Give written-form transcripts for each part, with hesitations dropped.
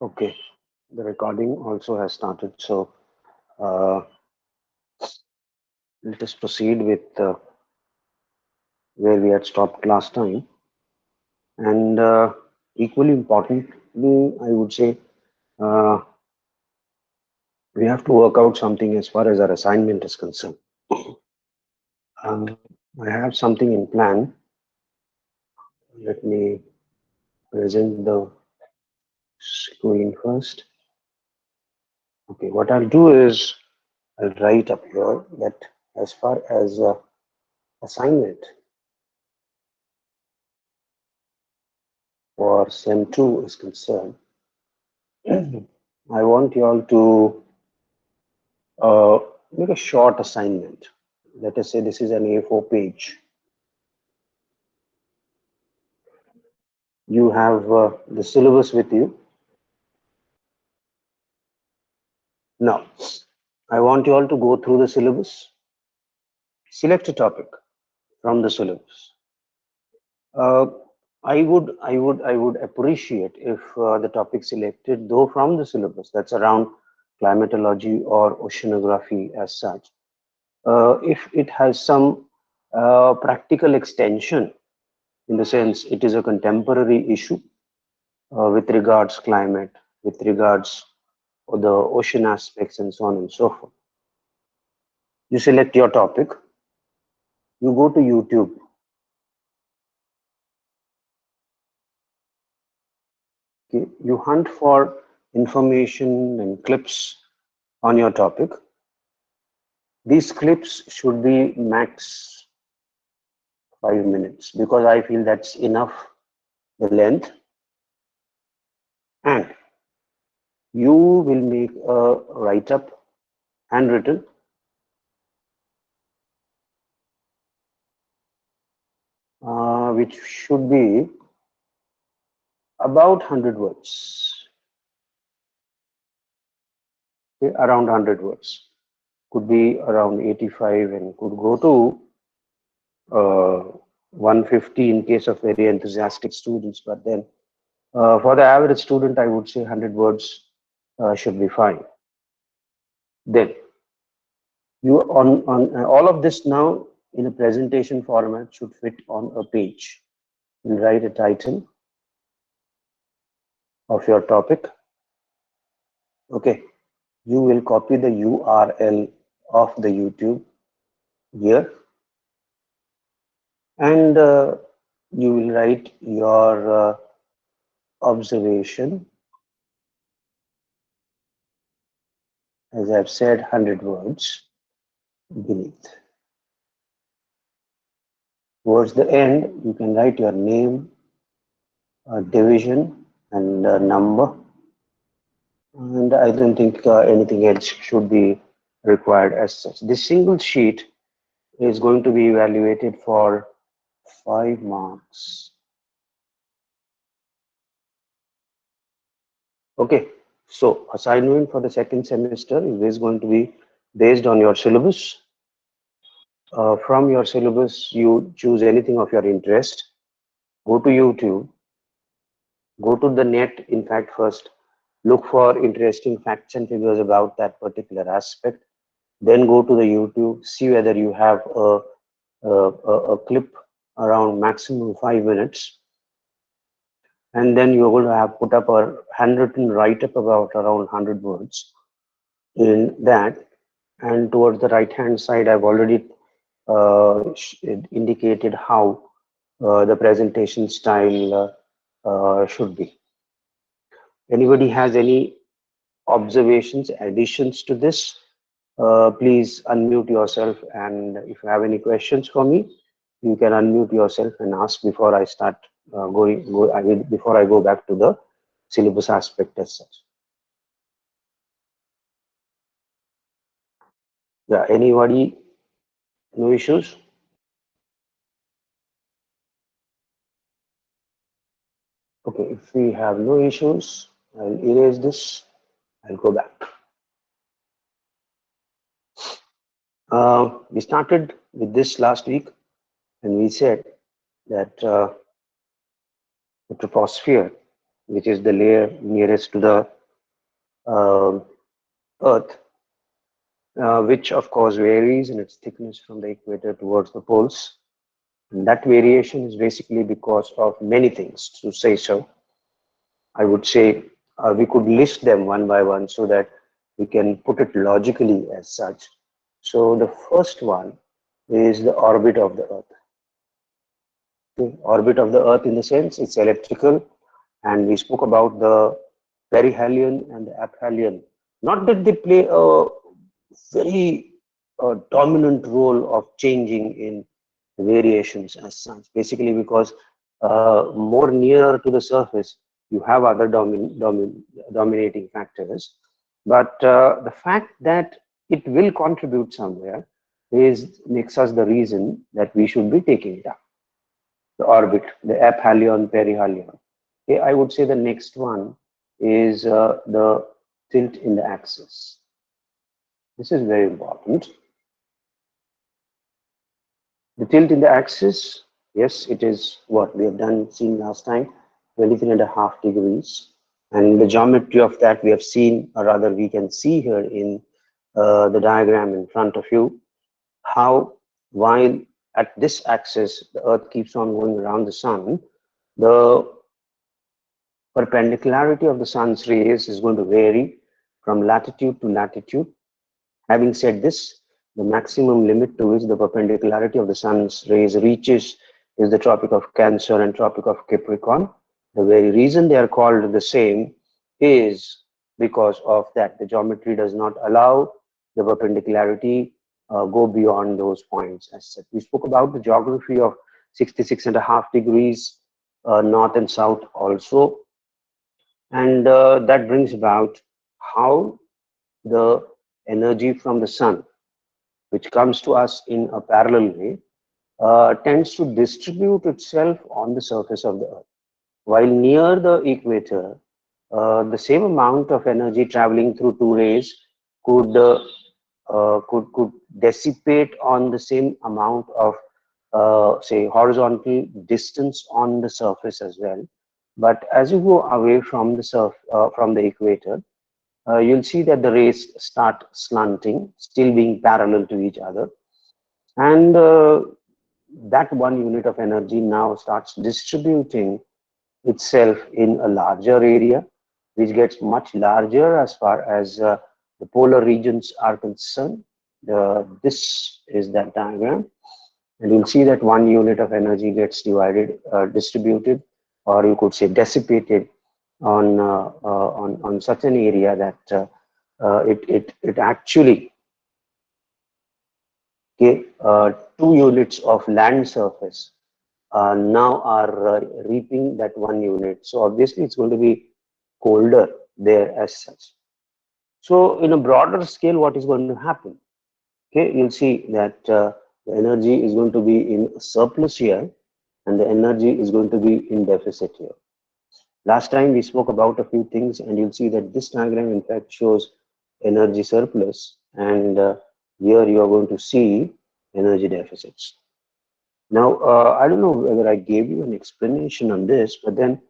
Okay, the recording also has started. So uh, let us proceed with where we had stopped last time. And equally importantly, I would say uh, we have to work out something as far as our assignment is concerned. Um, I have something in plan. Let me present the screen first. Okay, what I'll do is I'll write up here that as far as assignment for SEM 2 is concerned, I want you all to uh, make a short assignment. Let us say this is an A4 page. You have the syllabus with you. Now, I want you all to go through the syllabus, select a topic from the syllabus. Uh, I would appreciate if the topic selected, though from the syllabus, that's around climatology or oceanography as such, if it has some practical extension, in the sense it is a contemporary issue with regards climate, with regards the ocean aspects, and so on and so forth. You select your topic, you go to YouTube, okay? You hunt for information and clips on your topic. These clips should be max 5 minutes because I feel that's enough the length, and you will make a write up, handwritten, which should be about 100 words, okay? Around 100 words. Could be around 85 and could go to 150 in case of very enthusiastic students. But then for the average student, I would say 100 words should be fine. Then you on all of this now in a presentation format should fit on a page. You write a title of your topic. Okay, you will copy the URL of the YouTube here, and you will write your observation, as I've said, 100 words beneath. Towards the end, you can write your name, division, and number. And I don't think anything else should be required as such. This single sheet is going to be evaluated for 5 marks. Okay, so assignment for the second semester is going to be based on your syllabus. From your syllabus, you choose anything of your interest. Go to YouTube, go to the net, in fact, first look for interesting facts and figures about that particular aspect. Then go to the YouTube, see whether you have a clip around maximum 5 minutes, and then you're going to have put up a handwritten write-up about around 100 words in that. And towards the right hand side, I've already indicated how the presentation style should be. Anybody has any observations, additions to this? Please unmute yourself, and if you have any questions for me, you can unmute yourself and ask before I start before I go back to the syllabus aspect as such. Yeah, anybody? No issues? Okay, if we have no issues, I'll erase this. I'll go back. We started with this last week, and we said that the troposphere which is the layer nearest to the uh, Earth, which of course varies in its thickness from the equator towards the poles. And that variation is basically because of many things, to say so. I would say we could list them one by one so that we can put it logically as such. So the first one is the orbit of the Earth. The orbit of the Earth, in the sense it's elliptical, and we spoke about the perihelion and the aphelion. Not that they play a very dominant role of changing in variations as such, basically because more nearer to the surface, you have other dominating factors. But the fact that it will contribute somewhere is makes us the reason that we should be taking it up. The orbit, the aphelion, perihelion. Okay, I would say the next one is the tilt in the axis. This is very important. The tilt in the axis, yes, it is what we have seen last time, 23.5 degrees. And the geometry of that we have seen, or rather we can see here in the diagram in front of you, how while at this axis, the Earth keeps on going around the sun, the perpendicularity of the sun's rays is going to vary from latitude to latitude. Having said this, the maximum limit to which the perpendicularity of the sun's rays reaches is the Tropic of Cancer and Tropic of Capricorn. The very reason they are called the same is because of that. The geometry does not allow the perpendicularity go beyond those points. As said, we spoke about the geography of 66.5 degrees north and south also, and that brings about how the energy from the sun, which comes to us in a parallel way, tends to distribute itself on the surface of the Earth. While near the equator, the same amount of energy traveling through two rays could could dissipate on the same amount of say horizontal distance on the surface as well. But as you go away from the from the equator, you'll see that the rays start slanting, still being parallel to each other. And that one unit of energy now starts distributing itself in a larger area, which gets much larger as far as the polar regions are concerned. This is that diagram. And you'll see that one unit of energy gets distributed, or you could say dissipated on such an area that it actually, okay, 2 units of land surface now are reaping that 1 unit. So obviously it's going to be colder there as such. So in a broader scale, what is going to happen? Okay, you'll see that the energy is going to be in surplus here, and the energy is going to be in deficit here. Last time we spoke about a few things, and you'll see that this diagram in fact shows energy surplus, and here you are going to see energy deficits. Now, I don't know whether I gave you an explanation on this, but then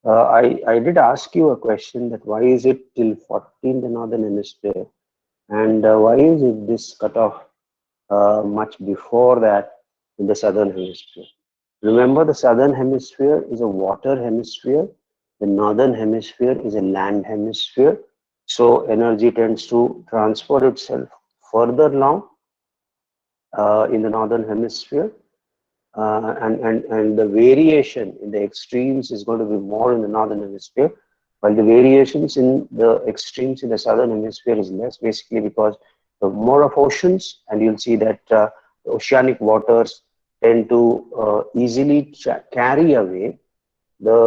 I did ask you a question that why is it till 40 in the northern hemisphere, and why is it this cutoff much before that in the southern hemisphere? Remember, the southern hemisphere is a water hemisphere, the northern hemisphere is a land hemisphere. So energy tends to transfer itself further along in the northern hemisphere, and the variation in the extremes is going to be more in the northern hemisphere, while the variations in the extremes in the southern hemisphere is less, basically because of more of oceans, and you'll see that oceanic waters tend to easily carry away the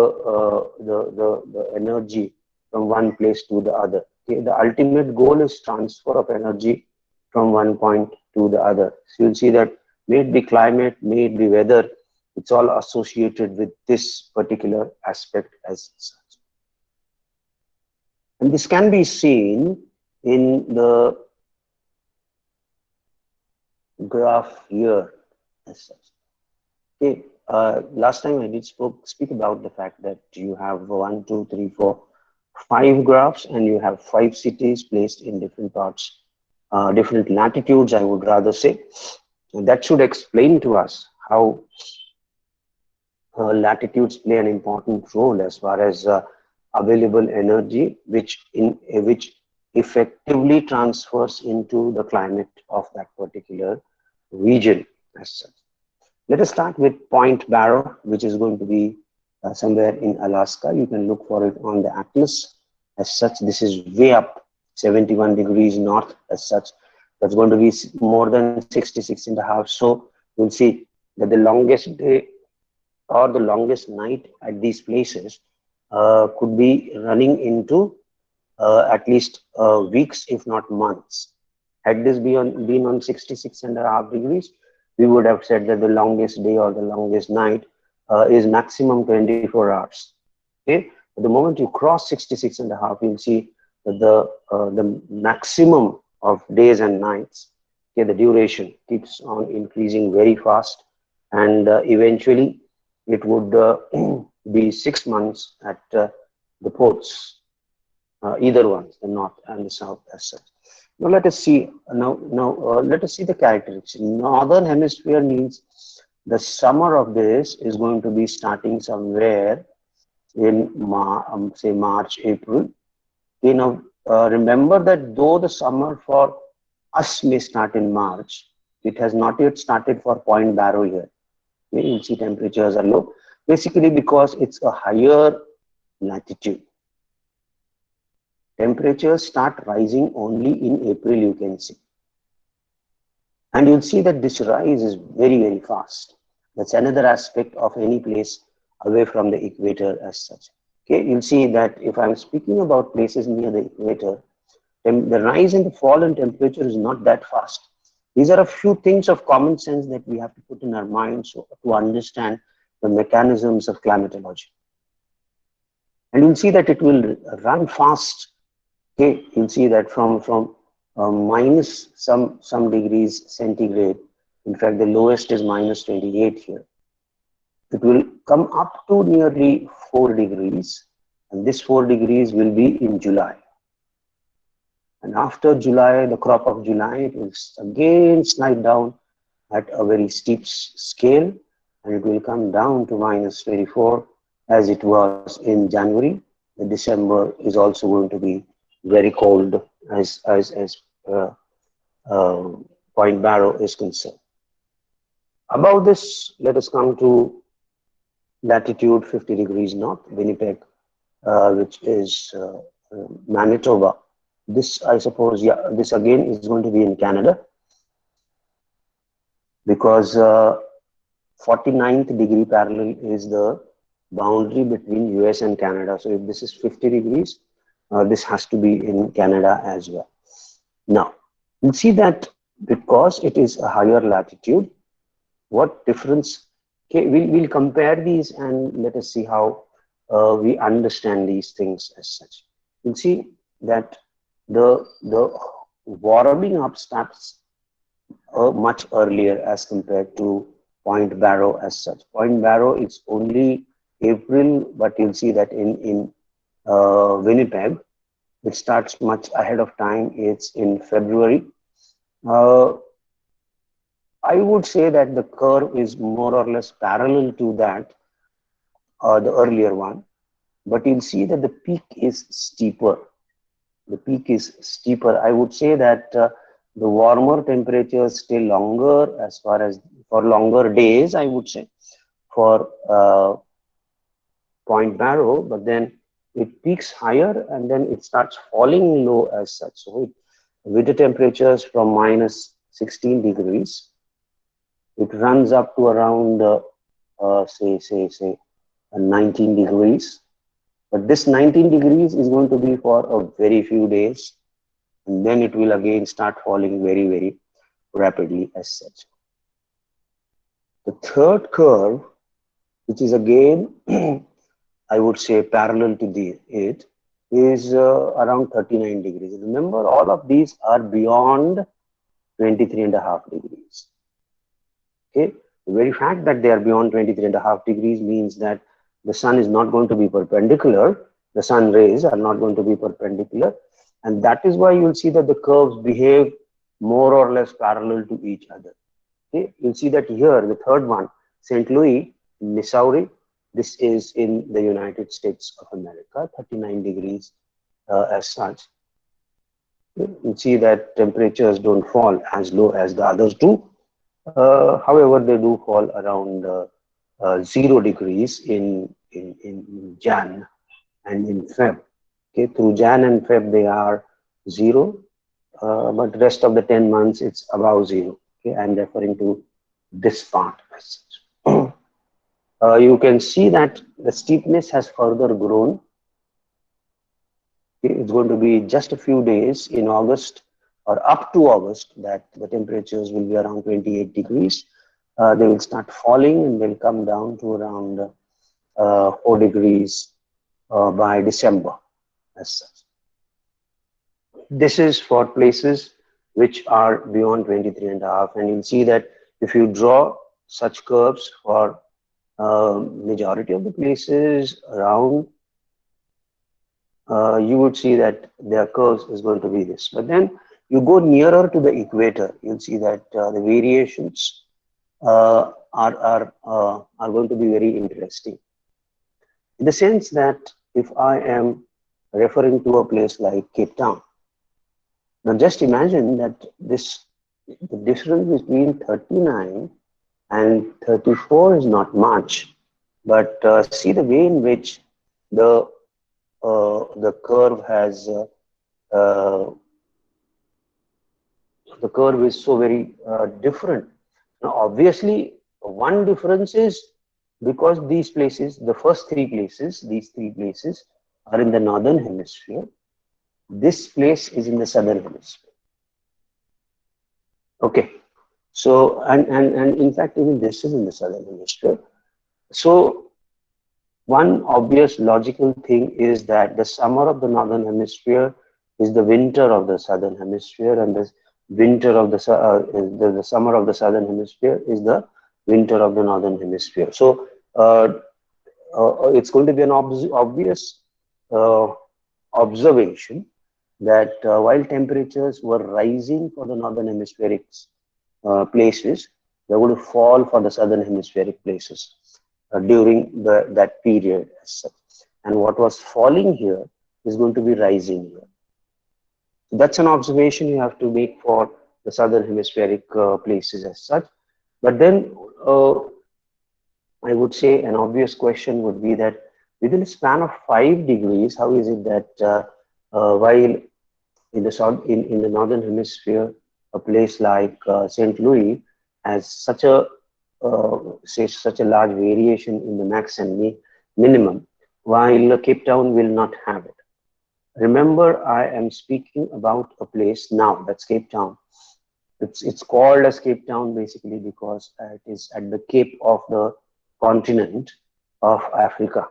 energy from one place to the other. Okay? The ultimate goal is transfer of energy from one point to the other. So you'll see that may it be climate, may it be weather, it's all associated with this particular aspect as such. And this can be seen in the graph here as such. Okay. last time I did speak about the fact that you have 1, 2, 3, 4, 5 graphs, and you have 5 cities placed in different parts, different latitudes, I would rather say. And that should explain to us how latitudes play an important role as far as available energy, which effectively transfers into the climate of that particular region as such. Let us start with Point Barrow, which is going to be somewhere in Alaska. You can look for it on the atlas. As such, this is way up 71 degrees north as such. That's going to be more than 66 and a half. So you'll see that the longest day or the longest night at these places could be running into at least weeks, if not months. Had this been on 66 and a half degrees, we would have said that the longest day or the longest night is maximum 24 hours. Okay, but the moment you cross 66 and a half, you'll see that the maximum of days and nights, okay, the duration keeps on increasing very fast, and eventually it would be 6 months at the ports, either ones, the north and the south as such. Now let us see. Let us see the characteristics. Northern hemisphere means the summer of this is going to be starting somewhere in say March, April. You know, remember that though the summer for us may start in March, it has not yet started for Point Barrow here. You'll see temperatures are low, basically because it's a higher latitude. Temperatures start rising only in April, you can see. And you'll see that this rise is very, very fast. That's another aspect of any place away from the equator as such. Okay, you'll see that if I'm speaking about places near the equator, the rise and the fall in temperature is not that fast. These are a few things of common sense that we have to put in our minds to understand the mechanisms of climatology. And you'll see that it will run fast. Okay, you'll see that from minus some degrees centigrade. In fact, the lowest is minus 28 here. It will come up to nearly 4 degrees, and this 4 degrees will be in July. And after July, the crop of July, it will again slide down at a very steep scale, and it will come down to minus 24 as it was in January. The December is also going to be very cold as Point Barrow is concerned. Above this, let us come to latitude 50 degrees north, Winnipeg, which is Manitoba. This, I suppose, yeah, this again is going to be in Canada, because 49th degree parallel is the boundary between US and Canada. So if this is 50 degrees, this has to be in Canada as well. Now, you see that because it is a higher latitude, what difference? Okay, we'll compare these and let us see how we understand these things as such. You'll see that the warming up starts much earlier as compared to Point Barrow as such. Point Barrow is only April, but you'll see that in Winnipeg, it starts much ahead of time. It's in February. I would say that the curve is more or less parallel to that, the earlier one, but you'll see that the peak is steeper. The peak is steeper. I would say that the warmer temperatures stay longer as far as for longer days, I would say, for Point Barrow, but then it peaks higher and then it starts falling low as such. So with the temperatures from minus 16 degrees, it runs up to around say 19 degrees. But this 19 degrees is going to be for a very few days, and then it will again start falling very, very rapidly as such. The third curve, which is again, I would say parallel to it, is around 39 degrees. Remember, all of these are beyond 23.5 degrees. Okay, The very fact that they are beyond 23.5 degrees means that the sun is not going to be perpendicular. The sun rays are not going to be perpendicular. And that is why you'll see that the curves behave more or less parallel to each other. Okay, you'll see that here, the third one, St. Louis, Missouri. This is in the United States of America, 39 degrees as such. You see that temperatures don't fall as low as the others do. However, they do fall around 0 degrees in Jan and in Feb. Okay, through Jan and Feb they are 0, but rest of the 10 months it's above 0. Okay, I'm referring to this part as such. You can see that the steepness has further grown. It's going to be just a few days in August or up to August that the temperatures will be around 28 degrees. They will start falling and they'll come down to around 4 degrees by December as such. This is for places which are beyond 23.5, and you'll see that if you draw such curves for majority of the places around, you would see that their curves is going to be this. But then you go nearer to the equator, you'll see that the variations are going to be very interesting. In the sense that if I am referring to a place like Cape Town, now just imagine that the difference between 39 and 34 is not much, but see the way in which the curve has the curve is so very different. Now, obviously, one difference is because these places, the first these three places are in the northern hemisphere. This place is in the southern hemisphere. Okay, so and in fact, even this is in the southern hemisphere. So one obvious logical thing is that the summer of the northern hemisphere is the winter of the southern hemisphere, and the winter of the summer of the southern hemisphere is the winter of the northern hemisphere. So it's going to be an obvious observation that while temperatures were rising for the northern hemispheric places, they're going to fall for the southern hemispheric places during that period as such. And what was falling here is going to be rising here. So that's an observation you have to make for the southern hemispheric places as such. But then I would say an obvious question would be that within a span of 5 degrees, how is it that while in the northern hemisphere, a place like St. Louis has such a such a large variation in the max and minimum, while Cape Town will not have it. Remember, I am speaking about a place now, that's Cape Town. It's called as Cape Town basically because it is at the cape of the continent of Africa.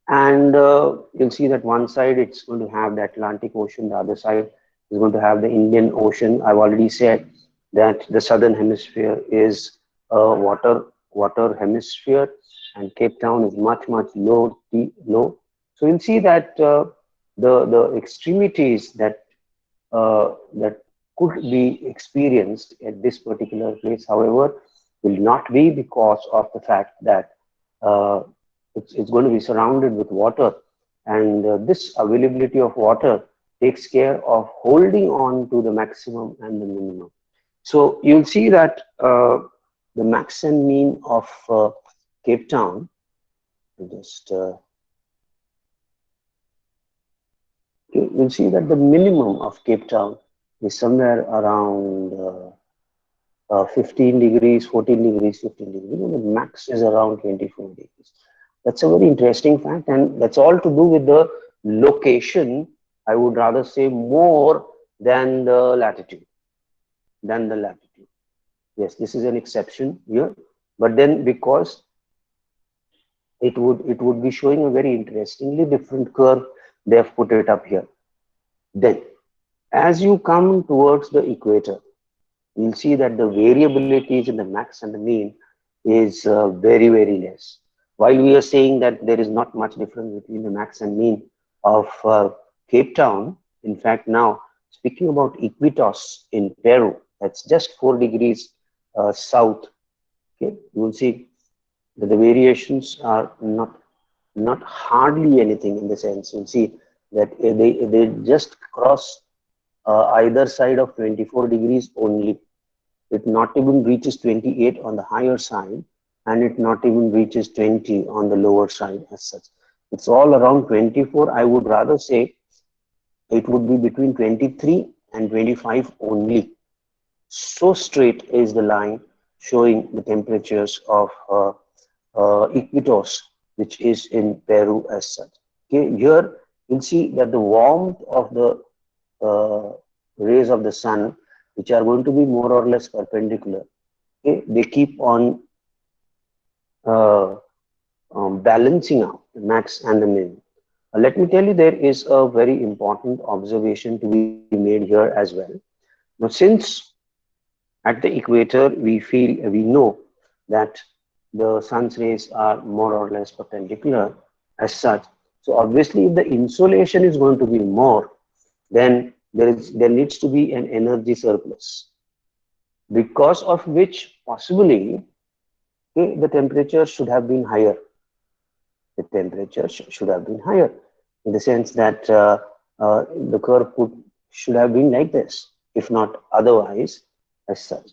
And you'll see that one side it's going to have the Atlantic Ocean, the other side is going to have the Indian Ocean. I've already said that the southern hemisphere is a water hemisphere, and Cape Town is much low. So you'll see that the extremities that that could be experienced at this particular place, however, will not be because of the fact that it's going to be surrounded with water, and this availability of water takes care of holding on to the maximum and the minimum. So you'll see that the max and mean of Cape Town, just you'll see that the minimum of Cape Town is somewhere around 15 degrees, 14 degrees, 15 degrees, and the max is around 24 degrees. That's a very interesting fact, and that's all to do with the location. I would rather say more than the latitude. Yes, this is an exception here, but then because it would be showing a very interestingly different curve, they have put it up here. Then, as you come towards the equator, you'll see that the variabilities in the max and the mean is very, very less. While we are saying that there is not much difference between the max and mean of Cape Town, in fact, now speaking about Iquitos in Peru, that's just 4 degrees south. Okay, you will see that the variations are not hardly anything in the sense. You'll see that they just cross either side of 24 degrees only. It not even reaches 28 on the higher side, and it not even reaches 20 on the lower side as such. It's all around 24. I would rather say it would be between 23 and 25 only. So straight is the line showing the temperatures of Iquitos, which is in Peru as such. Okay, here you'll see that the warmth of the rays of the sun, which are going to be more or less perpendicular, okay, they keep on uh, balancing out the max and the min. Let me tell you, there is a very important observation to be made here as well. Now, since at the equator we know that the sun's rays are more or less perpendicular as such. So obviously, if the insolation is going to be more, then there needs to be an energy surplus, because of which possibly, okay, the temperature should have been higher. The temperature should have been higher in the sense that the curve should have been like this, if not otherwise as such.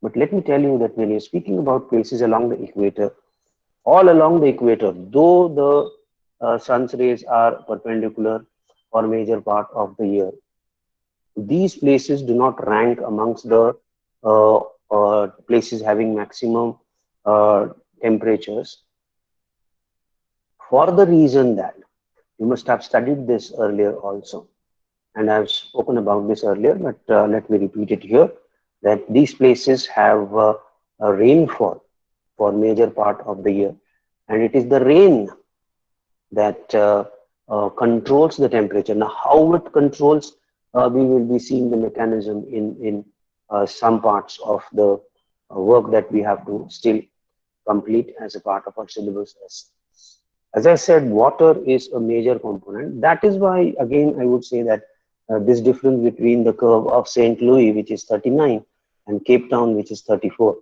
But let me tell you that when you're speaking about places along the equator, all along the equator, though the sun's rays are perpendicular for a major part of the year, these places do not rank amongst the places having maximum uh, temperatures, for the reason that you must have studied this earlier also, and I've spoken about this earlier, but let me repeat it here, that these places have a rainfall for major part of the year, and it is the rain that controls the temperature. Now, how it controls, we will be seeing the mechanism in some parts of the work that we have to still complete as a part of our syllabus. As I said, water is a major component. That is why, again, I would say that this difference between the curve of St. Louis, which is 39, and Cape Town, which is 34.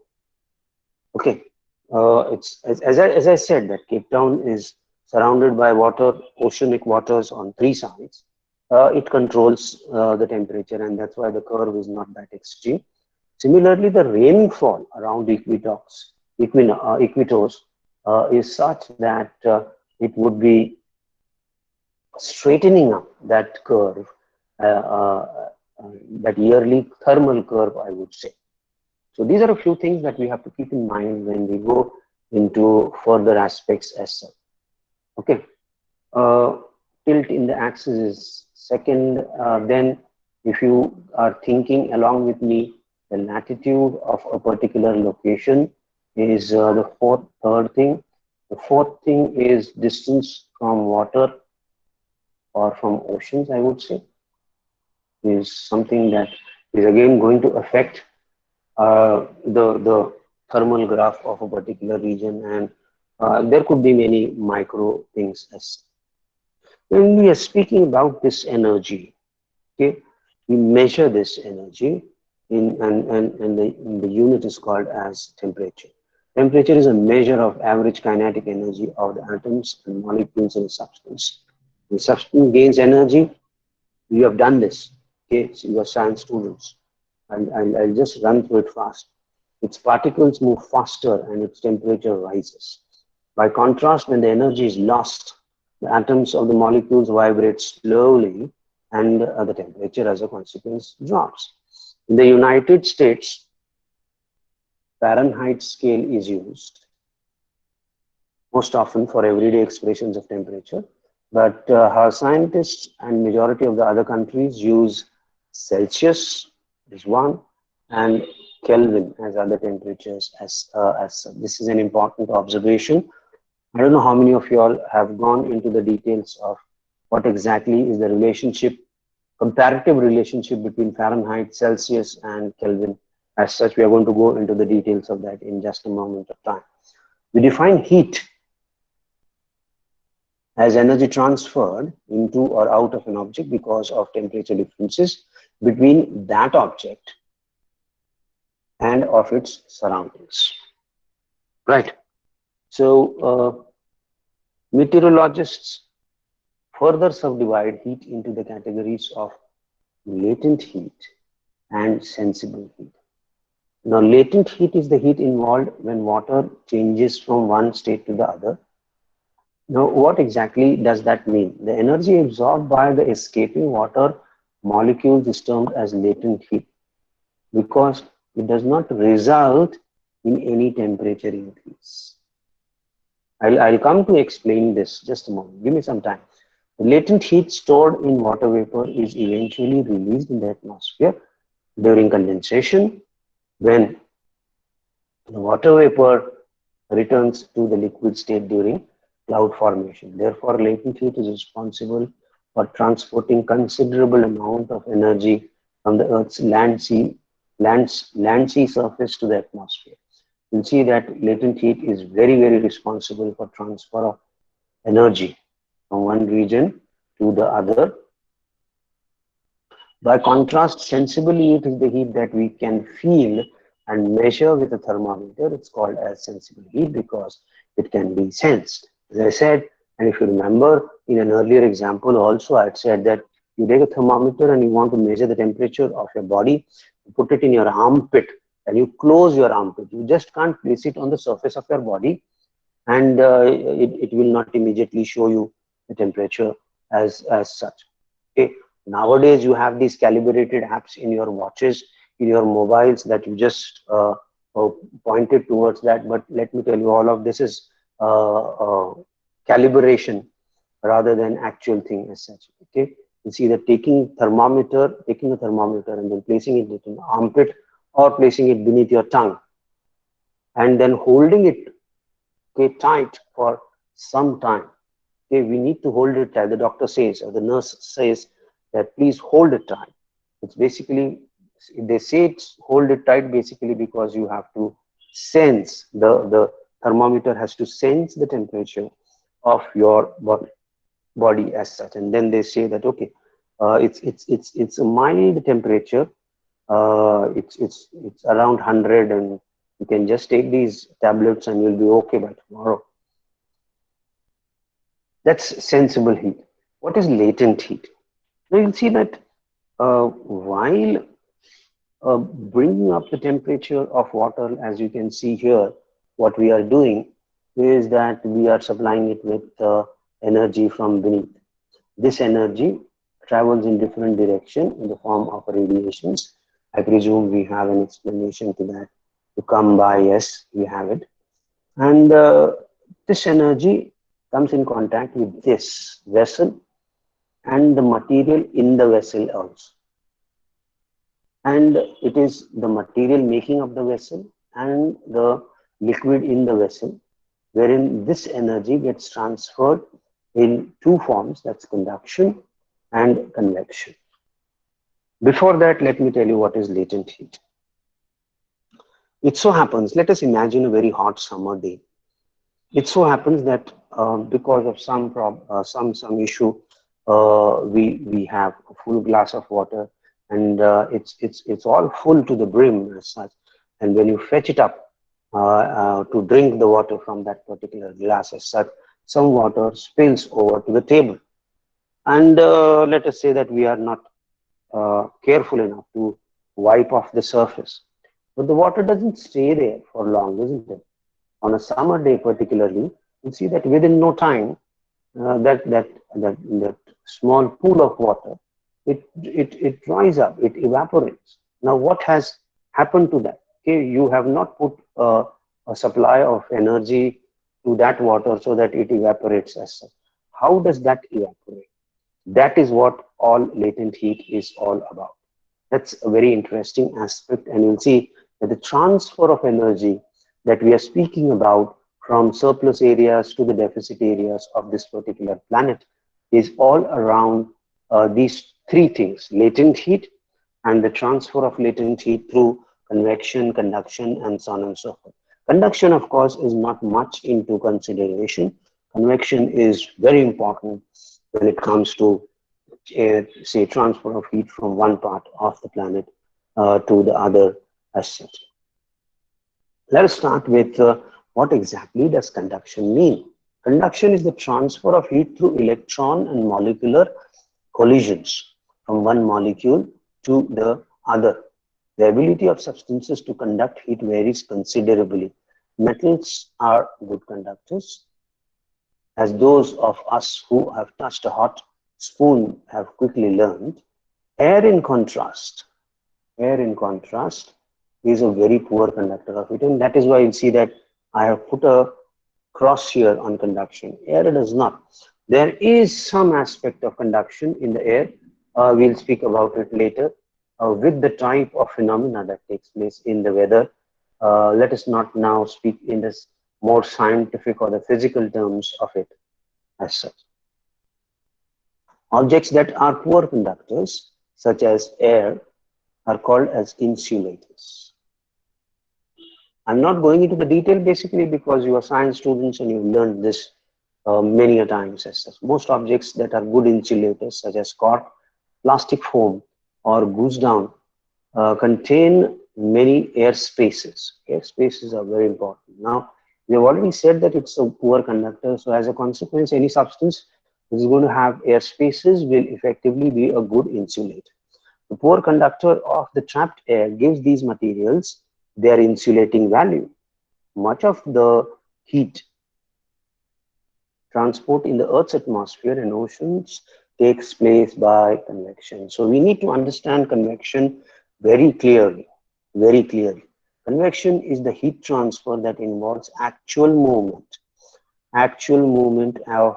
Okay, it's as I said, that Cape Town is surrounded by water, oceanic waters on 3 sides. It controls the temperature, and that's why the curve is not that extreme. Similarly, the rainfall around Iquitos is such that it would be straightening up that curve, uh, uh, that yearly thermal curve, I would say. So these are a few things that we have to keep in mind when we go into further aspects as such. Okay, tilt in the axis is second. Then, if you are thinking along with me, the latitude of a particular location is the third thing. The fourth thing is distance from water or from oceans, I would say, is something that is again going to affect the thermal graph of a particular region, and there could be many micro things. As when we are speaking about this energy, okay, we measure this energy and the unit is called as temperature. Temperature is a measure of average kinetic energy of the atoms and molecules in a substance. The substance gains energy. You have done this, okay? So you are science students, and I'll just run through it fast. Its particles move faster and its temperature rises. By contrast, when the energy is lost, the atoms of the molecules vibrate slowly and the temperature as a consequence drops. In the United States, Fahrenheit scale is used most often for everyday expressions of temperature, but our scientists and majority of the other countries use Celsius is one, and Kelvin as other temperatures as this is an important observation. I don't know how many of you all have gone into the details of what exactly is the relationship, comparative relationship between Fahrenheit, Celsius, and Kelvin. As such, we are going to go into the details of that in just a moment of time. We define heat as energy transferred into or out of an object because of temperature differences between that object and of its surroundings. Right. So, meteorologists further subdivide heat into the categories of latent heat and sensible heat. Now, latent heat is the heat involved when water changes from one state to the other. Now, what exactly does that mean? The energy absorbed by the escaping water molecules is termed as latent heat because it does not result in any temperature increase. I'll come to explain this just a moment. Give me some time. The latent heat stored in water vapor is eventually released in the atmosphere during condensation when the water vapor returns to the liquid state during cloud formation. Therefore, latent heat is responsible for transporting considerable amount of energy from the Earth's land sea surface to the atmosphere. You'll see that latent heat is very responsible for transfer of energy from one region to the other. By contrast, sensible heat is the heat that we can feel and measure with a thermometer. It's called as sensible heat because it can be sensed. As I said, and if you remember in an earlier example also, I had said that you take a thermometer and you want to measure the temperature of your body, you put it in your armpit and you close your armpit. You just can't place it on the surface of your body and it will not immediately show you the temperature as such. Okay. Nowadays, you have these calibrated apps in your watches, in your mobiles that you just pointed towards that. But let me tell you, all of this is calibration rather than actual thing as such. Okay, you see that taking a thermometer and then placing it in the armpit or placing it beneath your tongue and then holding it tight for some time. Okay, we need to hold it tight. The doctor says or the nurse says that please hold it tight. It's basically, they say it's hold it tight basically because you have to sense, the thermometer has to sense the temperature of your body as such. And then they say that, okay, it's a mild temperature. It's around 100 and you can just take these tablets and you'll be okay by tomorrow. That's sensible heat. What is latent heat? Now you'll see that while bringing up the temperature of water, as you can see here, what we are doing is that we are supplying it with energy from beneath. This energy travels in different direction in the form of radiations. I presume we have an explanation to that to come by. Yes, we have it. And this energy comes in contact with this vessel and the material in the vessel also. And it is the material making of the vessel and the liquid in the vessel, wherein this energy gets transferred in two forms, that's conduction and convection. Before that, let me tell you what is latent heat. It so happens, let us imagine a very hot summer day. It so happens that because of some issue, we have a full glass of water, and it's all full to the brim as such. And when you fetch it up to drink the water from that particular glass as such, some water spills over to the table. And let us say that we are not careful enough to wipe off the surface. But the water doesn't stay there for long, isn't it? On a summer day particularly, you see that within no time, that small pool of water, it dries up, it evaporates. Now what has happened to that? Okay, you have not put a supply of energy to that water so that it evaporates as such. How does that evaporate? That is what all latent heat is all about. That's a very interesting aspect, and you'll see that the transfer of energy that we are speaking about from surplus areas to the deficit areas of this particular planet is all around these three things: latent heat and the transfer of latent heat through convection, conduction, and so on and so forth. Conduction, of course, is not much into consideration. Convection is very important when it comes to, say, transfer of heat from one part of the planet to the other as such. Let us start with what exactly does conduction mean? Conduction is the transfer of heat through electron and molecular collisions from one molecule to the other. The ability of substances to conduct heat varies considerably. Metals are good conductors, as those of us who have touched a hot spoon have quickly learned. Air, in contrast, is a very poor conductor of heat, and that is why you see that I have put a cross here on conduction. Air does not. There is some aspect of conduction in the air. We'll speak about it later with the type of phenomena that takes place in the weather. Let us not now speak in this more scientific or the physical terms of it as such. Objects that are poor conductors, such as air, are called as insulators. I'm not going into the detail basically because you are science students and you've learned this many a times as such. Most objects that are good insulators, such as cork, plastic foam, or goose down, contain many air spaces. Air spaces are very important. Now, we have already said that it's a poor conductor, so as a consequence, any substance which is going to have air spaces will effectively be a good insulator. The poor conductor of the trapped air gives these materials their insulating value. Much of the heat transport in the Earth's atmosphere and oceans takes place by convection. So we need to understand convection very clearly, very clearly. Convection is the heat transfer that involves actual movement of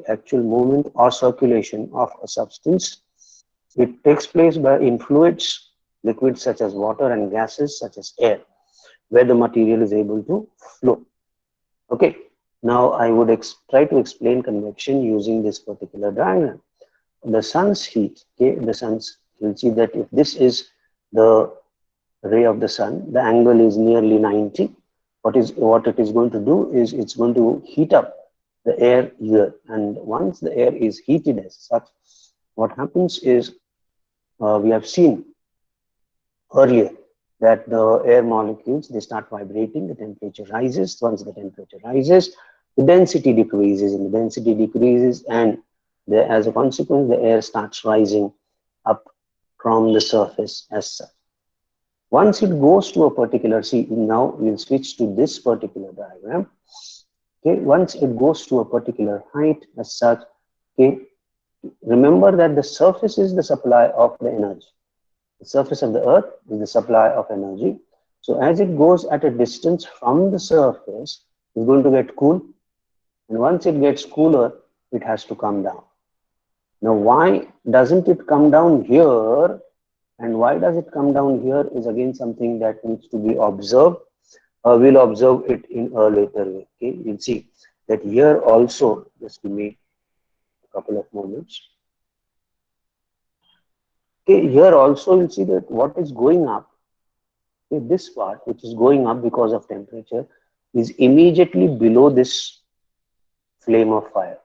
actual movement or circulation of a substance. It takes place in fluids, liquids such as water, and gases such as air, where the material is able to flow. Okay, now I would try to explain convection using this particular diagram. The sun's heat, okay, you'll see that if this is the ray of the sun, the angle is nearly 90. What it is going to do is it's going to heat up the air here, and once the air is heated as such, what happens is we have seen earlier that the air molecules, they start vibrating, the temperature rises. Once the temperature rises, the density decreases, and the density decreases, and as a consequence, the air starts rising up from the surface as such. Once it goes to a particular, see, now we'll switch to this particular diagram. Okay, once it goes to a particular height as such, okay, remember that the surface is the supply of the energy. The surface of the earth is the supply of energy. So as it goes at a distance from the surface, it's going to get cool. And once it gets cooler, it has to come down. Now, why doesn't it come down here? And why does it come down here is again something that needs to be observed. We'll observe it in a later way. Okay, you'll see that here also, just give me a couple of moments. Okay, here also you'll see that what is going up, okay, this part which is going up because of temperature is immediately below this flame of fire.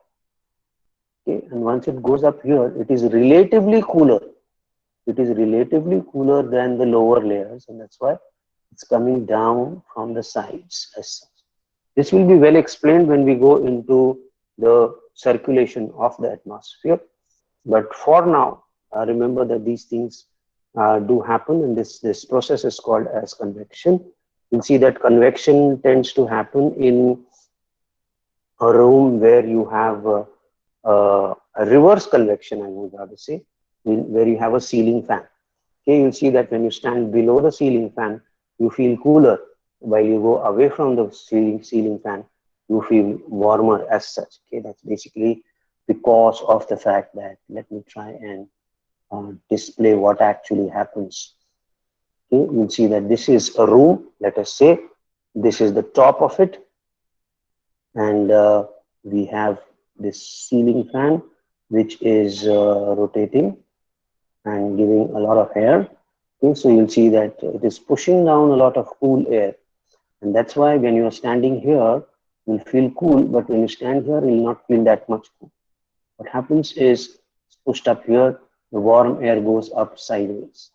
Okay, and once it goes up here, it is relatively cooler. It is relatively cooler than the lower layers, and that's why it's coming down from the sides as such. This will be well explained when we go into the circulation of the atmosphere. But for now, remember that these things do happen, and this process is called as convection. You'll see that convection tends to happen in a room where you have a reverse convection, I would rather say, where you have a ceiling fan. Okay, you'll see that when you stand below the ceiling fan, you feel cooler. While you go away from the ceiling fan, you feel warmer as such. Okay, that's basically because of the fact that, let me try and display what actually happens. Okay, you'll see that this is a room, let us say, this is the top of it, and we have this ceiling fan which is rotating and giving a lot of air. Okay, so you'll see that it is pushing down a lot of cool air, and that's why when you are standing here, you'll feel cool, but when you stand here, you'll not feel that much cool. What happens is it's pushed up here, the warm air goes up sideways.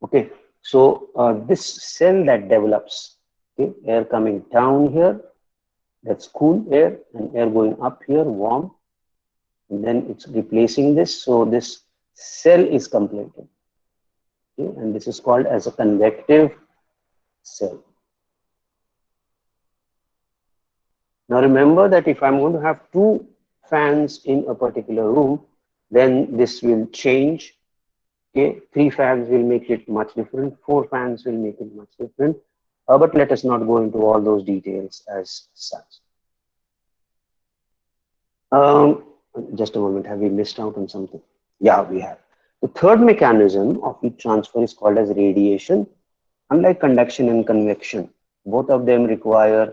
Okay, so this cell that develops, okay, air coming down here, that's cool air, and air going up here, warm, and then it's replacing this. So this cell is completed, okay, and this is called as a convective cell. Now remember that if I'm going to have two fans in a particular room, then this will change. Okay, three fans will make it much different. Four fans will make it much different. But let us not go into all those details as such. Um, just a moment. Have we missed out on something? Yeah, we have. The third mechanism of heat transfer is called as radiation. Unlike conduction and convection, both of them require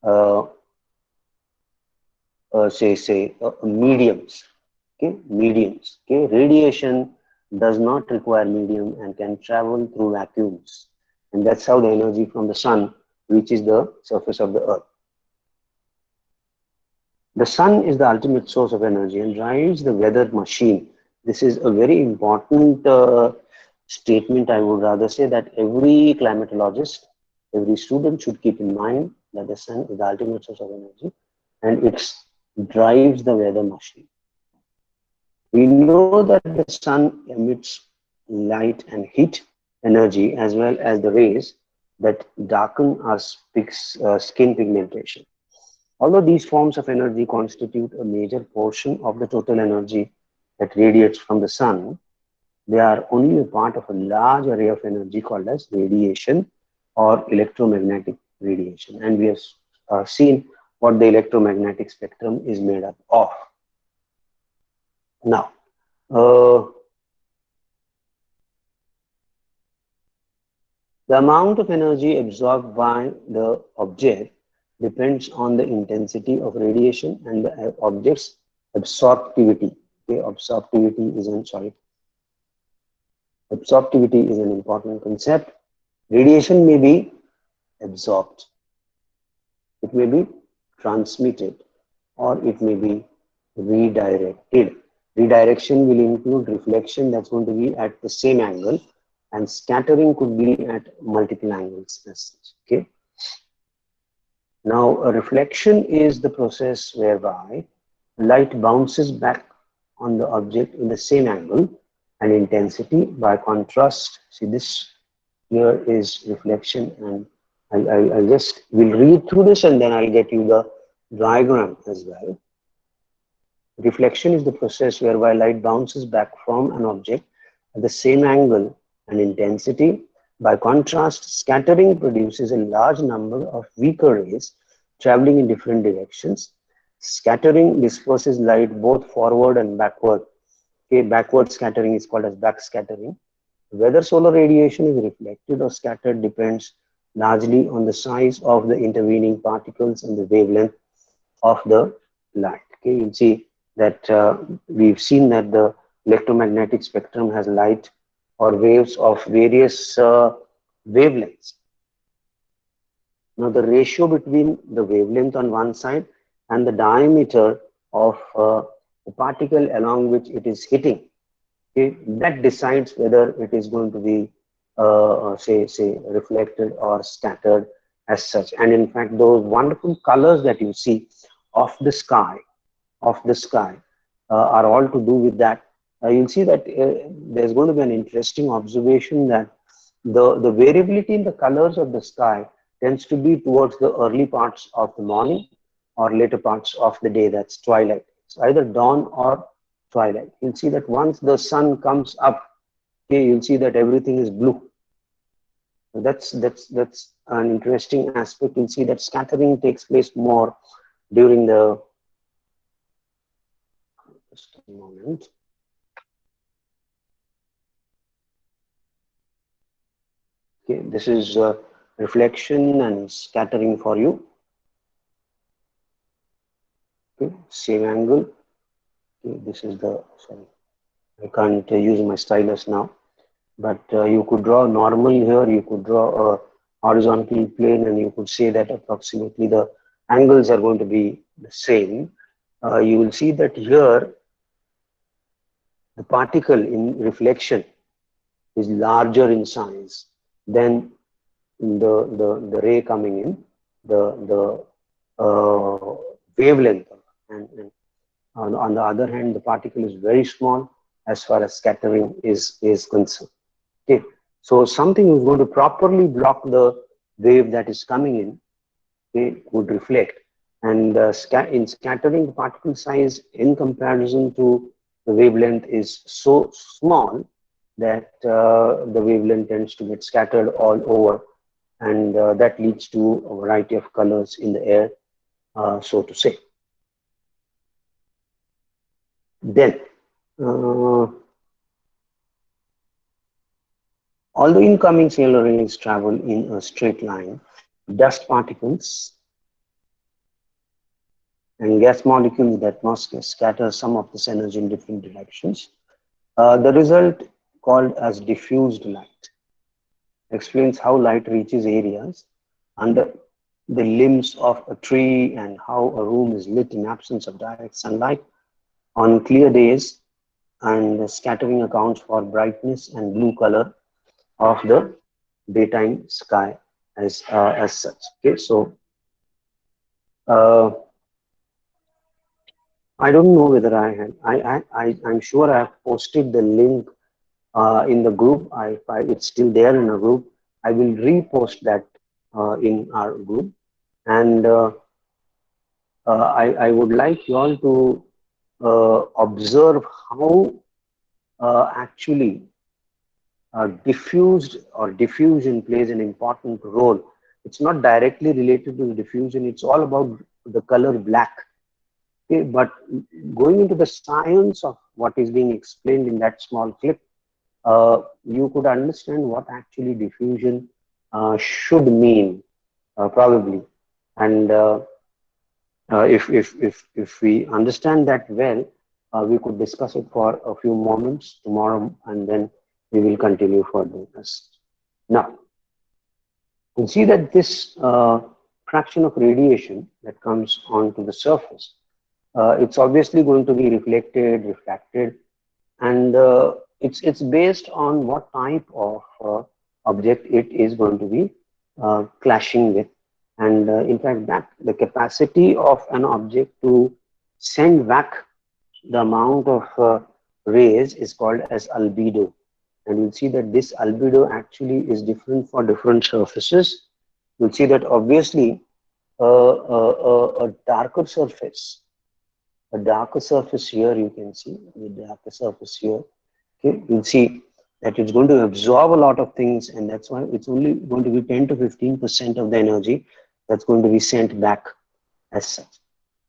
uh, mediums. Okay, mediums. Okay, radiation does not require medium and can travel through vacuums, and that's how the energy from the sun reaches the surface of the earth. The sun is the ultimate source of energy and drives the weather machine. This is a very important statement. I would rather say that every climatologist, every student should keep in mind that the sun is the ultimate source of energy and it drives the weather machine. We know that the sun emits light and heat energy as well as the rays that darken our skin pigmentation. Although these forms of energy constitute a major portion of the total energy that radiates from the sun, they are only a part of a large array of energy called as radiation or electromagnetic radiation. And we have seen what the electromagnetic spectrum is made up of. Now, the amount of energy absorbed by the object depends on the intensity of radiation and the object's absorptivity. Okay, absorptivity is an important concept. Radiation may be absorbed, it may be transmitted, or it may be redirected. Redirection will include reflection that's going to be at the same angle, and scattering could be at multiple angles as such. Okay. Now, a reflection is the process whereby light bounces back on the object in the same angle and intensity. By contrast, see this here is reflection, and I just will read through this and then I'll get you the diagram as well. Reflection is the process whereby light bounces back from an object at the same angle and intensity. By contrast, scattering produces a large number of weaker rays traveling in different directions. Scattering disperses light both forward and backward. Okay, backward scattering is called as backscattering. Whether solar radiation is reflected or scattered depends largely on the size of the intervening particles and the wavelength of the light. Okay, you'll see that we've seen that the electromagnetic spectrum has light or waves of various wavelengths. Now, the ratio between the wavelength on one side and the diameter of the particle along which it is hitting, okay, that decides whether it is going to be say reflected or scattered as such. And in fact, those wonderful colors that you see of the sky are all to do with that. You'll see that there's going to be an interesting observation that the variability in the colors of the sky tends to be towards the early parts of the morning or later parts of the day. That's twilight. It's either dawn or twilight. You'll see that once the sun comes up, okay, you'll see that everything is blue. So that's an interesting aspect. You'll see that scattering takes place more during the, just a moment. Okay, this is reflection and scattering for you. Okay, same angle. Okay, this is the, sorry, I can't use my stylus now. but you could draw normal here, you could draw a horizontal plane, and you could say that approximately the angles are going to be the same. You will see that here the particle in reflection is larger in size than the ray coming in, the wavelength, and on the other hand, the particle is very small as far as scattering is concerned. Okay, so something is going to properly block the wave that is coming in, okay, would reflect, and in scattering, the particle size in comparison to the wavelength is so small that the wavelength tends to get scattered all over, and that leads to a variety of colors in the air, so to say. Then, uh, although incoming solar rays travel in a straight line, dust particles and gas molecules that must scatter some of this energy in different directions. The result, called as diffused light, explains how light reaches areas under the limbs of a tree and how a room is lit in absence of direct sunlight on clear days, and the scattering accounts for brightness and blue color of the daytime sky as such. Okay, so uh, I don't know whether I had I'm sure I have posted the link in the group. It's still there in a group. I will repost that in our group, and I would like you all to observe how actually diffused or diffusion plays an important role. It's not directly related to the diffusion. It's all about the color black. Okay, but going into the science of what is being explained in that small clip, you could understand what actually diffusion should mean, probably. And if we understand that well, we could discuss it for a few moments tomorrow, and then we will continue further. Now, you see that this fraction of radiation that comes onto the surface, it's obviously going to be reflected, refracted, and it's based on what type of object it is going to be clashing with. And in fact, that the capacity of an object to send back the amount of rays is called as albedo. And you'll see that this albedo actually is different for different surfaces. You'll see that obviously a darker surface, a darker surface here, you can see the darker surface here. Okay, you'll see that it's going to absorb a lot of things, and that's why it's only going to be 10 to 15% of the energy that's going to be sent back as such.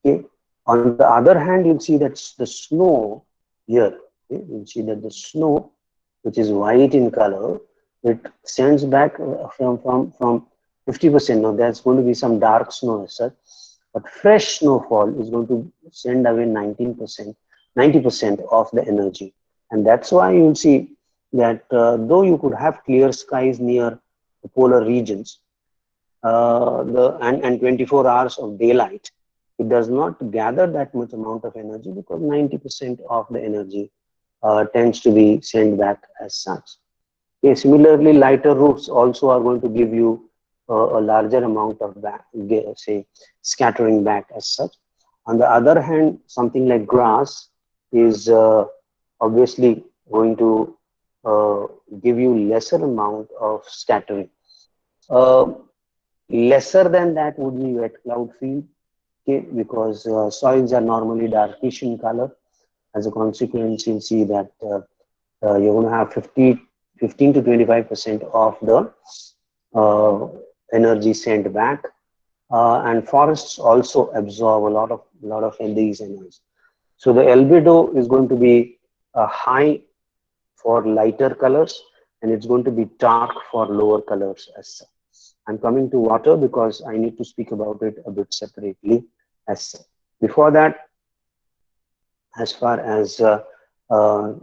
Okay. On the other hand, you'll see that the snow here, okay, you'll see that the snow, which is white in color, it sends back from 50%. Now there's going to be some dark snow as such, but fresh snowfall is going to send away 19%, 90% of the energy. And that's why you'll see that though you could have clear skies near the polar regions, and 24 hours of daylight, it does not gather that much amount of energy because 90% of the energy tends to be sent back as such. Okay, similarly, lighter roofs also are going to give you a larger amount of back, say, scattering back as such. On the other hand, something like grass is obviously going to give you lesser amount of scattering. Uh, Lesser than that would be wet cloud field, okay, because soils are normally darkish in color. As a consequence, you'll see that you're going to have 15 to 25% of the uh, energy sent back, and forests also absorb a lot of these energies. So the albedo is going to be high for lighter colors, and it's going to be dark for lower colors as such. I'm coming to water because I need to speak about it a bit separately as such. Before that, as far as uh,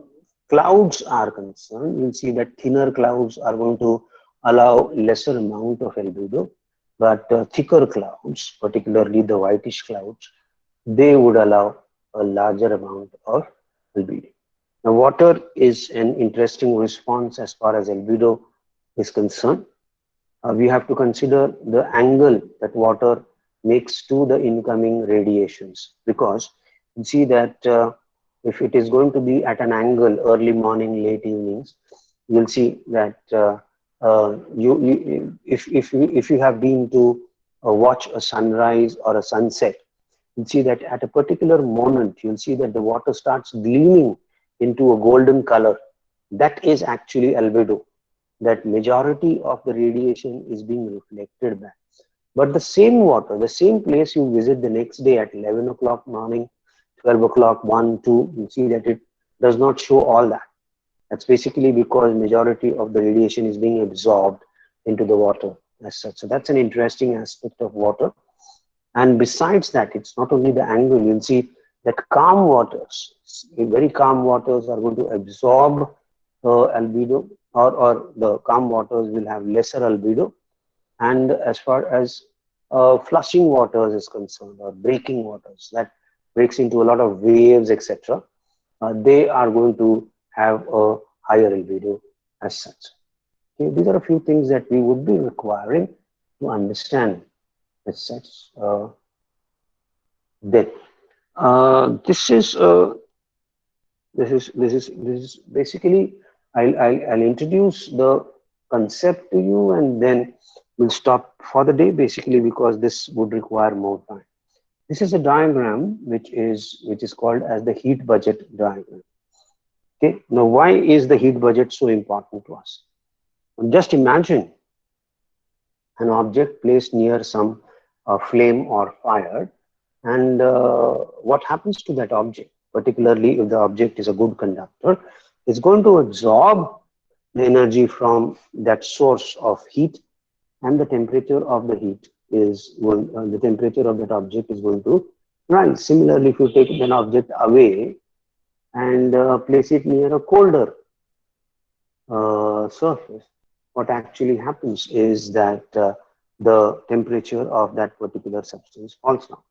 clouds are concerned, you'll see that thinner clouds are going to allow lesser amount of albedo, but thicker clouds, particularly the whitish clouds, they would allow a larger amount of albedo. Now, water is an interesting response as far as albedo is concerned. We have to consider the angle that water makes to the incoming radiations, because you see that if it is going to be at an angle early morning, late evenings, you'll see that if you have been to watch a sunrise or a sunset, you'll see that at a particular moment, you'll see that the water starts gleaming into a golden color. That is actually albedo, that majority of the radiation is being reflected back. But the same water, the same place you visit the next day at 11 o'clock morning, 12 o'clock, 1, 2, you see that it does not show all that. That's basically because majority of the radiation is being absorbed into the water as such. So that's an interesting aspect of water. And besides that, it's not only the angle, you'll see that calm waters, very calm waters are going to absorb albedo, or the calm waters will have lesser albedo. And as far as flushing waters is concerned, or breaking waters, that breaks into a lot of waves, etc., they are going to have a higher albedo as such. Okay, these are a few things that we would be requiring to understand as such. Then this is basically I'll introduce the concept to you, and then we'll stop for the day, basically because this would require more time. This is a diagram which is called as the heat budget diagram. Okay, now why is the heat budget so important to us? Just imagine an object placed near some flame or fire, and what happens to that object, particularly if the object is a good conductor, it's going to absorb the energy from that source of heat, and the temperature of the heat is going, the temperature of that object is going to rise. Similarly, if you take an object away and place it near a colder surface, what actually happens is that the temperature of that particular substance falls down.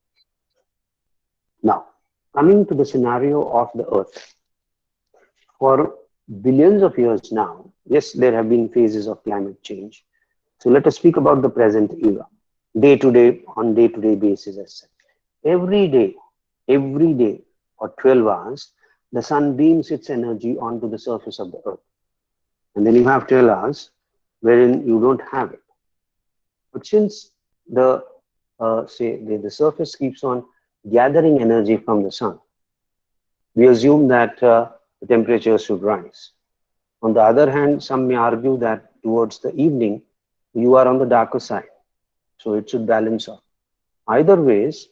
Now, coming to the scenario of the Earth, for billions of years now, yes, there have been phases of climate change. So let us speak about the present era, day to day, on day-to-day basis as such. Every day for 12 hours, the sun beams its energy onto the surface of the Earth. And then you have 12 hours wherein you don't have it. But since the the surface keeps on gathering energy from the sun, we assume that the temperature should rise. On the other hand, some may argue that towards the evening, you are on the darker side, so it should balance out. Either ways,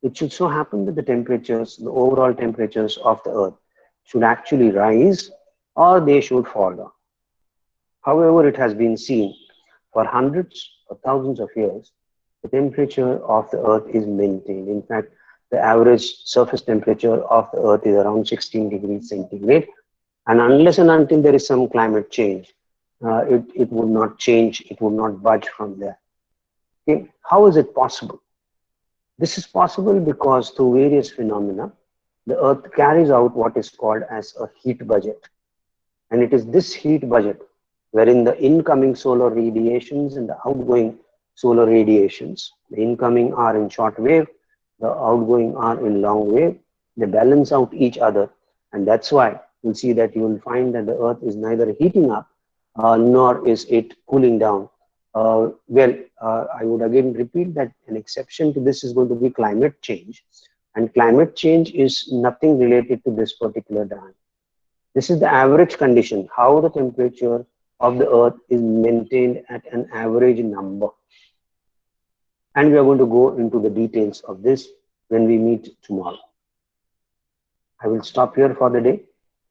it should so happen that the temperatures, the overall temperatures of the Earth should actually rise, or they should fall down. However, it has been seen for hundreds or thousands of years, the temperature of the Earth is maintained. In fact, the average surface temperature of the Earth is around 16 degrees centigrade. And unless and until there is some climate change, it would not change, it would not budge from there. Okay. How is it possible? This is possible because through various phenomena, the Earth carries out what is called as a heat budget. And it is this heat budget wherein the incoming solar radiations and the outgoing solar radiations, the incoming are in short wave, the outgoing are in long wave, they balance out each other. And that's why you'll see that you will find that the Earth is neither heating up nor is it cooling down. I would again repeat that an exception to this is going to be climate change. And climate change is nothing related to this particular diagram. This is the average condition, how the temperature of the Earth is maintained at an average number. And we are going to go into the details of this when we meet tomorrow. I will stop here for the day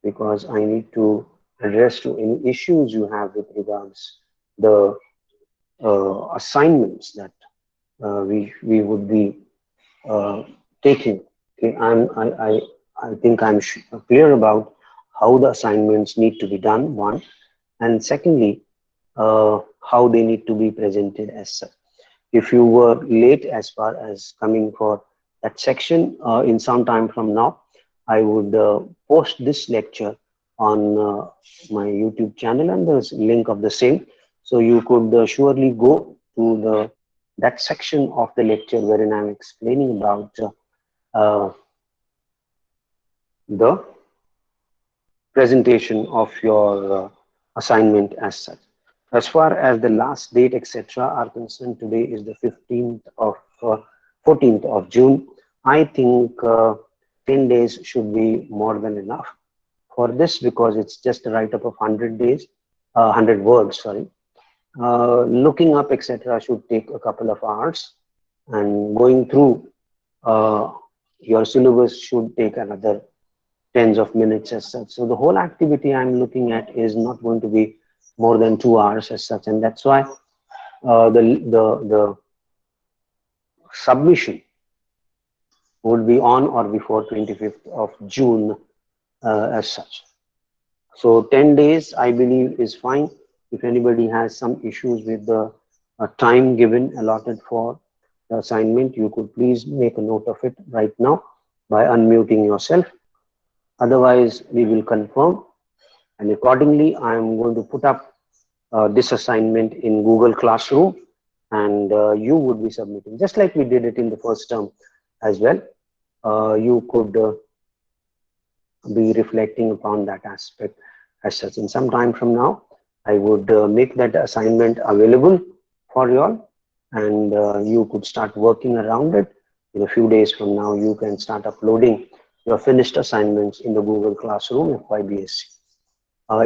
because I need to address to any issues you have with regards the assignments that we would be taking. Okay, I think I'm clear about how the assignments need to be done, one, and secondly, how they need to be presented as such. If you were late as far as coming for that section, in some time from now, I would post this lecture on my YouTube channel, and there's a link of the same. So you could surely go to that section of the lecture wherein I'm explaining about the presentation of your assignment as such. As far as the last date, etc., are concerned, today is the 14th of June. I think 10 days should be more than enough for this, because it's just a write-up of 100 days, 100 words, sorry. Looking up, etc., should take a couple of hours, and going through uh, your syllabus should take another tens of minutes as such. So the whole activity I'm looking at is not going to be more than 2 hours as such, and that's why the submission would be on or before 25th of June as such. So 10 days, I believe, is fine. If anybody has some issues with the time given allotted for the assignment, you could please make a note of it right now by unmuting yourself. Otherwise, we will confirm, and accordingly, I am going to put up this assignment in Google Classroom, and you would be submitting, just like we did it in the first term as well. You could be reflecting upon that aspect as such. In some time from now, I would make that assignment available for you all, and you could start working around it. In a few days from now, you can start uploading your finished assignments in the Google Classroom FYBSC.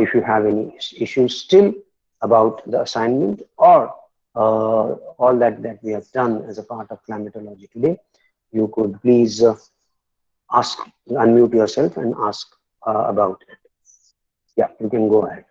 If you have any issues still about the assignment, or all that we have done as a part of climatology today, you could please unmute yourself and ask about it. Yeah, you can go ahead.